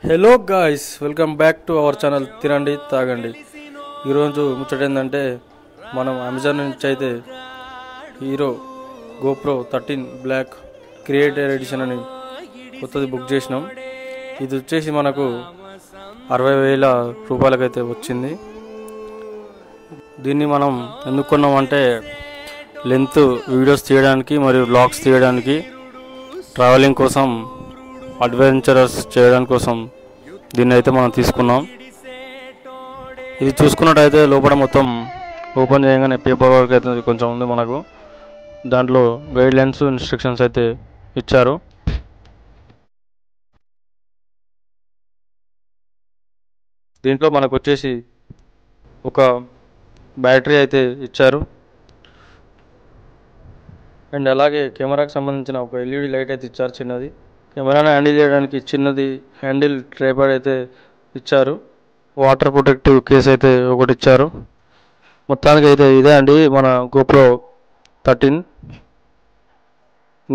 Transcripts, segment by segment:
Hello guys, welcome back to our channel తినండి తాగండి. ఈరోజు ముచ్చట ఏంటంటే మనం అమెజాన్ నుంచి అయితే Hero GoPro 13 Black Creator Edition అని కొత్తది బుక్ చేసినాం. ఇది వచ్చేసి మనకు 60,000 రూపాయలకైతే వచ్చింది. దీన్ని మనం ఎందుకు కొన్నామంటే లెంత్ వీడియోస్ తీయడానికి మరియు వ్లాగ్స్ తీయడానికి, ట్రావెలింగ్ కోసం, అడ్వెంచరస్ చేయడానికి కోసం దీన్ని అయితే మనం తీసుకున్నాం. ఇది చూసుకున్నట్టయితే లోపల మొత్తం ఓపెన్ చేయగానే పేపర్ వర్క్ అయితే కొంచెం ఉంది మనకు. దాంట్లో గైడ్ లైన్స్, ఇన్స్ట్రక్షన్స్ అయితే ఇచ్చారు. దీంట్లో మనకు వచ్చేసి ఒక బ్యాటరీ అయితే ఇచ్చారు అండ్ అలాగే కెమెరాకి సంబంధించిన ఒక ఎల్ఈడి లైట్ అయితే ఇచ్చారు చిన్నది. కెమెరాను హ్యాండిల్ చేయడానికి చిన్నది హ్యాండిల్ ట్రైపాడ్ అయితే ఇచ్చారు. వాటర్ ప్రొటెక్టివ్ కేస్ అయితే ఒకటి ఇచ్చారు. మొత్తానికి అయితే ఇదే అండి మన గోప్రో 13.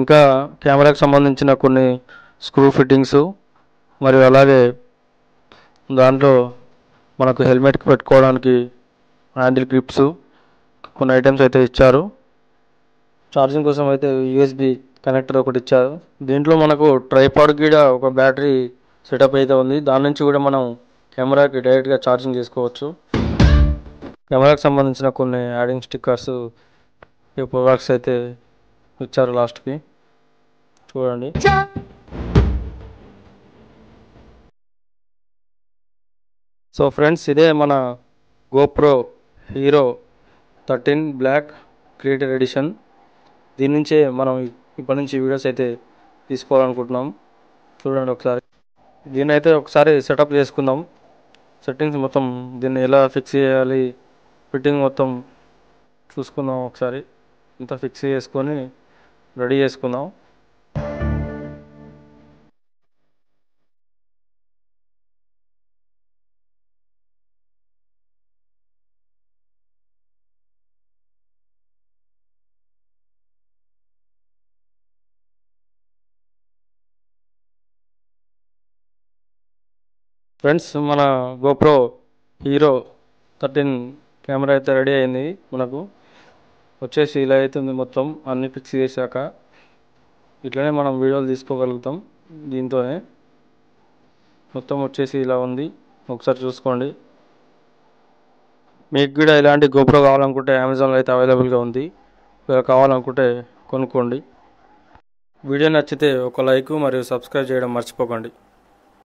ఇంకా కెమెరాకి సంబంధించిన కొన్ని స్క్రూ ఫిట్టింగ్స్ మరియు అలాగే దాంట్లో మనకు హెల్మెట్కి పెట్టుకోవడానికి హ్యాండిల్ గ్రిప్స్ కొన్ని ఐటమ్స్ అయితే ఇచ్చారు. ఛార్జింగ్ కోసం అయితే యూఎస్బి కనెక్టర్ ఒకటి ఇచ్చారు. దీంట్లో మనకు ట్రైపాడ్ కూడా ఒక బ్యాటరీ సెటప్ అయితే ఉంది. దాని నుంచి కూడా మనం కెమెరాకి డైరెక్ట్గా ఛార్జింగ్ చేసుకోవచ్చు. కెమెరాకి సంబంధించిన కొన్ని యాడింగ్ స్టిక్కర్స్, పేపర్ వర్క్స్ అయితే ఇచ్చారు లాస్ట్కి. చూడండి. సో ఫ్రెండ్స్, ఇదే మన GoPro Hero 13 Black Creator Edition. దీని నుంచే మనం ఇప్పటి నుంచి వీడియోస్ అయితే తీసుకోవాలనుకుంటున్నాం. చూడండి ఒకసారి. దీన్ని అయితే ఒకసారి సెటప్ చేసుకుందాం. సెట్టింగ్స్ మొత్తం దీన్ని ఎలా ఫిక్స్ చేయాలి, ఫిట్టింగ్ మొత్తం చూసుకుందాం. ఒకసారి ఇంత ఫిక్స్ చేసుకొని రెడీ చేసుకుందాం. ఫ్రెండ్స్, మన గోప్రో హీరో 13 కెమెరా అయితే రెడీ అయింది. మనకు వచ్చేసి ఇలా అవుతుంది మొత్తం. అన్నీ ఫిక్స్ చేశాక ఇట్లనే మనం వీడియోలు తీసుకోగలుగుతాం. దీంతోనే మొత్తం వచ్చేసి ఇలా ఉంది. ఒకసారి చూసుకోండి. మీకు కూడా ఇలాంటి గోప్రో కావాలనుకుంటే అమెజాన్లో అయితే అవైలబుల్గా ఉంది. కావాలనుకుంటే కొనుక్కోండి. వీడియో నచ్చితే ఒక లైక్ మరియు సబ్స్క్రైబ్ చేయడం మర్చిపోకండి.